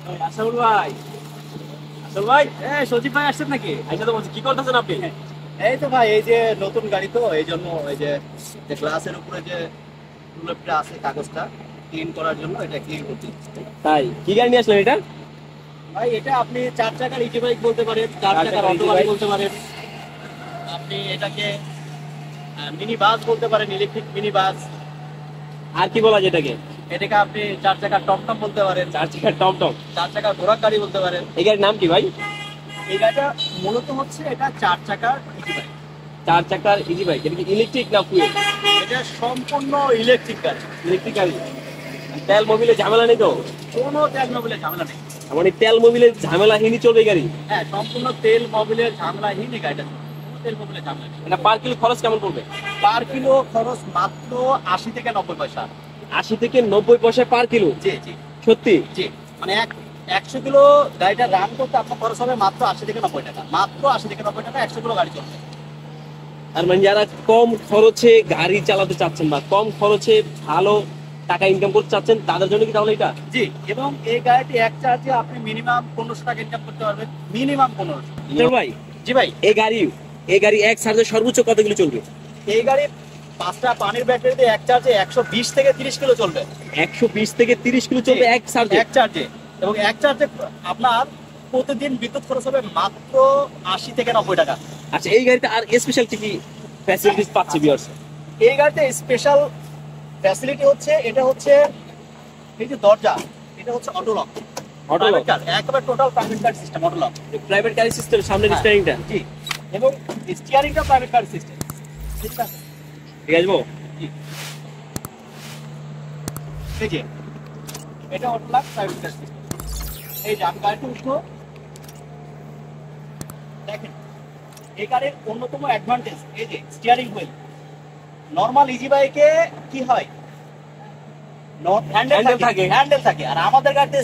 আসল ভাই, আসল ভাই, সজীব ভাই আসছেন নাকি? আইসা তো বলছি, কি করতেছেন আপনি? এই তো ভাই, এই যে নতুন গাড়ি তো এই জন্য এই যে গ্লাসের উপরে যে প্রলেপটা আছে কাগজটা ক্লিন করার জন্য এটা ক্লিন করতে। তাই কি গাড়ি নিয়ে আসলেন এটা? ভাই এটা আপনি 4 চাকার ইজি বাইক বলতে পারেন, 4 চাকার অটো গাড়ি বলতে পারেন, আপনি এটাকে মিনি বাস বলতে পারেন, ইলেকট্রিক মিনি বাস। আর কি বলা যায় এটাকে? এটাকে আপনি 4 চাকার টমটম বলতে পারেন, 4 চাকার টমটম। 4 চাকার ঘোড়ার গাড়ি বলতে পারেন। এই গাড়ির নাম কি ভাই? এই গাড়িটা মূলত হচ্ছে এটা 4 চাকার ইজি বাইক। 4 চাকার ইজি বাইক। এটা কি ইলেকট্রিক না ফুয়েল? এটা সম্পূর্ণ ইলেকট্রিক গাড়ি। ইলেকট্রিক গাড়ি। তেল মোবিলে ঝামেলা নেই তো? কোনো তেল মোবিলের ঝামেলা নেই। মানে তেল মোবিলে ঝামেলাহীনই চলবে এই গাড়ি? হ্যাঁ, সম্পূর্ণ তেল মোবিলের ঝামেলাহীন এই গাড়িটা। কোনো তেল মোবিলের ঝামেলা নেই। এটা পার কিলো খরচ কেমন পড়বে? পার কিলো খরচ মাত্র 80 থেকে 90 পয়সা। 80 থেকে 90 পয়সা পার কিলো? জি জি সত্যি? জি। মানে 100 কিলো গাড়িটা রান করতে আপনার খরচ হবে মাত্র 80 থেকে 90 টাকা। মাত্র 80 থেকে 90 টাকা 100 কিলো গাড়ি চলবে। আর মানে যারা কম খরচে গাড়ি চালাতে চাচ্ছেন বা কম খরচে ভালো টাকা ইনকাম করতে চাচ্ছেন তাদের জন্য কি তাহলে এটা? জি, এবং এই গাড়িটি এক চার্জে আপনি মিনিমাম 1500 টাকা ইনকাম করতে পারবেন। মিনিমাম 1500। চল ভাই, জি ভাই, এই গাড়ি এক চার্জে সর্বোচ্চ কতগুলো চলবে? এই গাড়ি 5টা পানির ব্যাটারি দিয়ে এক চার্জে 120 থেকে 30 কিলো চলবে। 120 থেকে 30 কিলো চলবে এক চার্জে? এক চার্জে। এবং এক চার্জে আপনার প্রতিদিন বিদ্যুৎ খরচ হবে মাত্র 80 থেকে 90 টাকা। আচ্ছা, এই গাড়িতে আর স্পেশাল কি কি ফ্যাসিলিটিস পাচ্ছে ভিউয়ার্স? এই গাড়িতে স্পেশাল ফ্যাসিলিটি হচ্ছে এটা হচ্ছে এই যে দরজা, এটা হচ্ছে অটো লক। Auto lock? একেবারে total private car system auto lock. Private গাড়ি সিস্টেম, সামনের স্টিয়ারিংটা? জি, এবং স্টিয়ারিংটা প্রাইভেট কার সিস্টেম। ঠিক আছে, ঠিক আছে। জি, এই যে এটা auto lock private car system. এই যে আমি গাড়িতে উঠবো, দেখেন এই গাড়ির অন্যতম অ্যাডভান্টেজ এই যে স্টিয়ারিং হুইল। নরমাল ইজি বাইকে কি হয়, হ্যান্ডেল থাকে, আর আমাদের গাড়িতে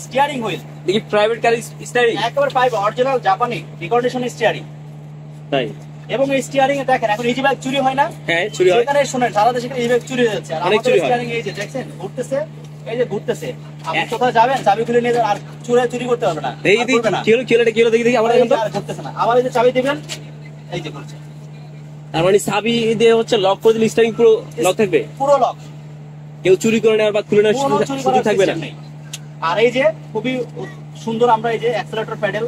স্টিয়ারিং হুইল। দেখি প্রাইভেট গাড়ি স্টিয়ারিং একেবারে পাইবে অরিজিনাল জাপানি রিকন্ডিশন স্টিয়ারিং। তাই? এবং এই স্টিয়ারিং এ দেখেন এখন ইজি বাইক চুরি হয় না? হ্যাঁ, চুরি হয়। সেখানে শুনেন সারা দেশে ইজি বাইক চুরি হয়ে যাচ্ছে, আর অনেক আমাদের চুরি হয়। স্টিয়ারিং এই যে দেখছেন ঘুরতেছে, এই যে ঘুরতেছে। আপনি কোথাও যাবেন চাবি খুলে নিয়ে যান, আর চুরি করতে পারবে না। এই দেখি কি হলো দেখি আবার দেখেন তো। আর ঘুরতেছে না, আবার এই যে চাবি দিবেন, এই যে ঘুরছে। তার মানে চাবি দিয়ে হচ্ছে লক করে দিলে স্টিয়ারিং পুরো লক থাকবে? পুরো লক। কেউ চুরি করে নেওয়ার বা খুলে নেওয়ার কোনো চুরি সুযোগ করার থাকবে না। সিস্টেম নেই। আর এই যে খুবই সুন্দর আমরা এই যে অ্যাক্সেলারেটর প্যাডেল,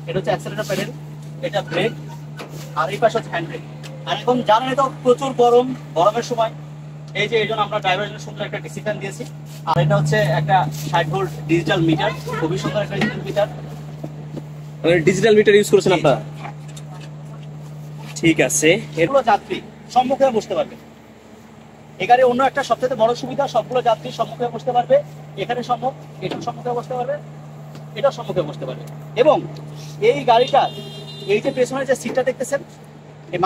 এটা হচ্ছে অ্যাক্সেলারেটর প্যাডেল, এটা ব্রেক, আর এই পাশে হচ্ছে হ্যান্ড ব্রেক। আর এখন জানেন তো প্রচুর গরমের সময় এই যে এই জন্য আমরা ড্রাইভারের জন্য সুন্দর একটা ডিসিপ্লিন দিয়েছি। আর এটা হচ্ছে একটা 60 ভোল্ট ডিজিটাল মিটার, খুবই সুন্দর একটা digital meter. Digital meter use করেছেন আপনারা? ঠিক আছে। এগুলো যাত্রী সম্মুখে বসতে পারবে। এখানে অন্য একটা সবচেয়ে বড় সুবিধা, সবগুলো যাত্রী সম্মুখে বসতে পারবে। এখানে সম্মুখ, এটার সম্মুখে বসতে পারবে, এটার সম্মুখে বসতে পারবে। এবং এই গাড়িটা এই যে পেছনে যে সিটটা দেখতেছেন, এই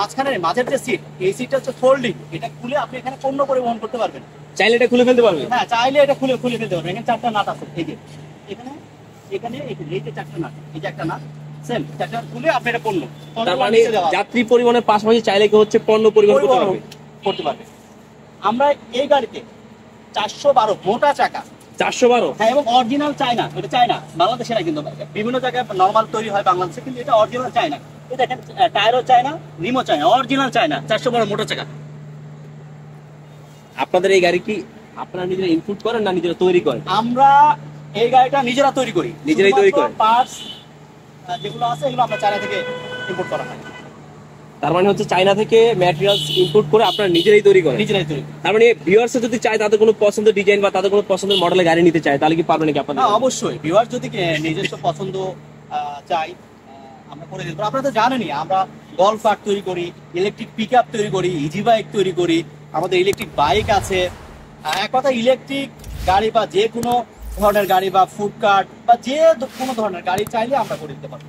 মাঝের যে সিট, এই সিটটা হচ্ছে ফোল্ডিং। এটা খুলে আপনি এখানে পণ্য পরিবহন করতে পারবেন। চাইলে এটা খুলে ফেলতে পারবে? হ্যাঁ, চাইলে এটা খুলে ফেলতে পারবেন। এখানে 4টা নাট আছে, এই যে এখানে এই যে 4টা নাট, এই যে একটা নাট সেম 4টা খুলে আপনি এটা পণ্য। তার মানে যাত্রী পরিবহনের পাশাপাশি চাইলে কি হচ্ছে পণ্য পরিবহন করতে পারবে। আমরা এই গাড়িতে 412 মোটা চাকা। 412? হ্যাঁ, এবং অরিজিনাল চায়না। এটা চায়না, বাংলাদেশে না কিন্তু, বিভিন্ন জায়গায় নরমাল তৈরি হয় বাংলাদেশে, কিন্তু এটা অরিজিনাল চায়না। এই দেখেন টায়ারও চায়না, রিমও চায়না, অরিজিনাল চায়না, 412 মোটা চাকা। আপনাদের এই গাড়ি কি আপনারা নিজেরা ইনপুট করেন না নিজেরা তৈরি করেন? আমরা এই গাড়িটা নিজেরা তৈরি করি। নিজেরাই তৈরি করেন? পার্টস যেগুলো আছে এগুলো আমরা চায়না থেকে ইম্পোর্ট করা হয়। তার মানে হচ্ছে চায়না থেকে ম্যাটেরিয়ালস ইনপুট করে আপনারা নিজেরাই তৈরি করেন? নিজেরাই তৈরি। তার মানে ভিউয়ার্স যদি চায়, তাদের কোনো পছন্দের ডিজাইন বা তাদের কোনো পছন্দের মডেলের গাড়ি নিতে চায়, তাহলে কি পারবেন নাকি আপনারা? হ্যাঁ, অবশ্যই। ভিউয়ার যদি নিজস্ব পছন্দ চাই, আমরা করে দিতে পারি। আপনারা তো জানেনই আমরা গল্ফ কার তৈরি করি, ইলেকট্রিক পিকআপ তৈরি করি, ইজি বাইক তৈরি করি, আমাদের ইলেকট্রিক বাইক আছে। এক কথা ইলেকট্রিক গাড়ি বা যে কোনো ধরনের গাড়ি বা ফুড কার্ট বা যে কোনো ধরনের গাড়ি চাইলে আমরা করে দিতে পারবো।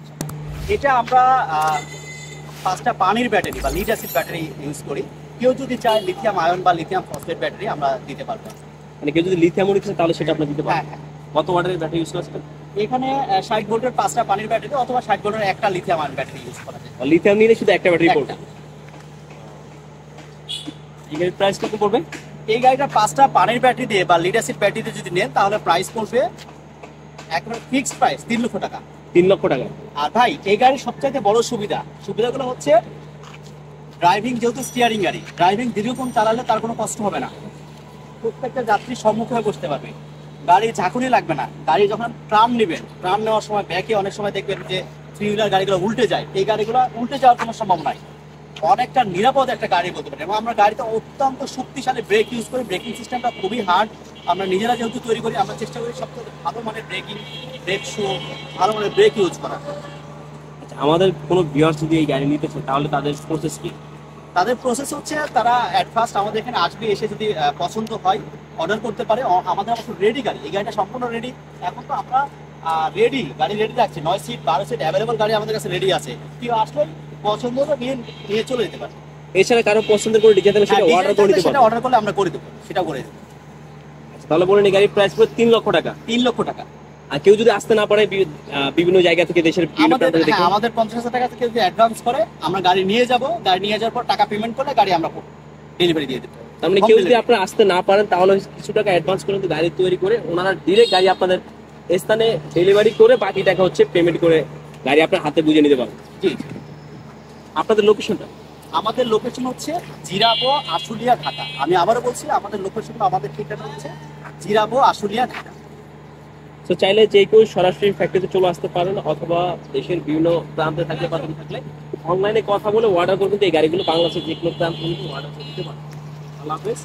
এটা আমরা 5টা পানির ব্যাটারি বা লিড অ্যাসিড ব্যাটারি ইউজ করি। কেউ যদি চায় লিথিয়াম আয়ন বা লিথিয়াম ফসফেট ব্যাটারি আমরা দিতে পারবো। মানে কেউ যদি লিথিয়াম মনে করে তাহলে সেটা আপনারা দিতে পারবেন? হ্যাঁ। কত ওয়াটের ব্যাটারি ইউজ করছেন? এখানে 60 ভোল্টের 5টা পানির ব্যাটারি অথবা 60 ভোল্টের একটা লিথিয়াম আয়ন ব্যাটারি ইউজ করা যায়। লিথিয়াম নিলে শুধু একটা ব্যাটারি পড়বে? এই গাড়ির প্রাইস কত পড়বে? এই গাড়িটা 5টা পানির ব্যাটারি দিয়ে বা লিড অ্যাসিড ব্যাটারি দিয়ে যদি নেন তাহলে প্রাইস পড়বে একবার ফিক্সড প্রাইস 3 লক্ষ টাকা। 3 লক্ষ টাকা। আর ভাই এই গাড়ির সবচাইতে বড় সুবিধাগুলো হচ্ছে ড্রাইভিং, যেহেতু স্টিয়ারিং গাড়ি, ড্রাইভিং দীর্ঘক্ষণ চালালে তার কোনো কষ্ট হবে না, প্রত্যেকটা যাত্রী সম্মুখ হয়ে বসতে পারবে, গাড়ি ঝাঁকুনি লাগবে না। গাড়ি যখন ট্রাম নেবেন, ট্রাম নেওয়ার সময় ব্যাকে অনেক সময় দেখবেন যে থ্রি হুইলার গাড়িগুলো উল্টে যায়, এই গাড়িগুলো উল্টে যাওয়ার কোনো সম্ভব নাই, অনেকটা নিরাপদ একটা গাড়ি বলতে পারেন। এবং আমরা গাড়িতে অত্যন্ত শক্তিশালী ব্রেক ইউজ করি, ব্রেকিং সিস্টেমটা খুবই হার্ড। আমরা নিজেরা যেহেতু তৈরি করি, আমরা চেষ্টা করি সবথেকে ভালো মানের ব্রেক শু, ভালো মানের ব্রেক ইউজ করা। আচ্ছা, আমাদের কোনো ভিউয়ার্স যদি এই গাড়ি নিতে চায় তাহলে তাদের প্রসেস কি? তাদের প্রসেস হচ্ছে তারা অ্যাট ফার্স্ট আমাদের এখানে আসবে, এসে যদি পছন্দ হয় অর্ডার করতে পারে। আমাদের অবশ্য রেডি গাড়ি, এই গাড়িটা সম্পূর্ণ রেডি। এখন তো আমরা গাড়ি রেডি রাখছি, 9 সিট 12 সিট অ্যাভেলেবল গাড়ি আমাদের কাছে রেডি আছে। কেউ আসলে পছন্দ হলে নিয়ে চলে যেতে পারে। এছাড়া কারো পছন্দের করে ডিজাইন সেটা অর্ডার করে দিতে সেটা পারবে? অর্ডার করলে আমরা করে দেবো, সেটা করে দেবো। আচ্ছা, তাহলে বলেন এই গাড়ির প্রাইস পুরো 3 লক্ষ টাকা। 3 লক্ষ টাকা। আর কেউ যদি আসতে না পারে বিভিন্ন জায়গা থেকে, দেশের বিভিন্ন প্রান্ত থেকে দেখে, আমাদের 50,000 টাকা থেকে যদি অ্যাডভান্স করে আমরা গাড়ি নিয়ে যাব, গাড়ি নিয়ে যাওয়ার পর টাকা পেমেন্ট করলে গাড়ি আমরা ডেলিভারি দিয়ে দেবো। তার মানে কেউ যদি আপনারা আসতে না পারেন তাহলে কিছু টাকা অ্যাডভান্স করে কিন্তু গাড়ি তৈরি করে ওনারা ডিরেক্ট গাড়ি আপনাদের স্থানে ডেলিভারি করে বাকি টাকা হচ্ছে পেমেন্ট করে গাড়ি আপনার হাতে বুঝে নিতে পারবেন। জি। আপনাদের লোকেশনটা? আমাদের লোকেশন হচ্ছে জিরাবো, আশুলিয়া, ঢাকা। আমি আবারও বলছি, আমাদের লোকেশন, আমাদের ঠিকানা হচ্ছে জিরাবো, আশুলিয়া, ঢাকা। তো চাইলে যে কেউ সরাসরি ফ্যাক্টরিতে চলে আসতে পারেন, অথবা দেশের বিভিন্ন প্রান্তে থাকলে বা থাকলে অনলাইনে কথা বলে অর্ডার করে কিন্তু এই গাড়িগুলো বাংলাদেশের যে কোনো প্রান্ত থেকে অর্ডার করে দিতে পারেন। আল্লাহ হাফেজ।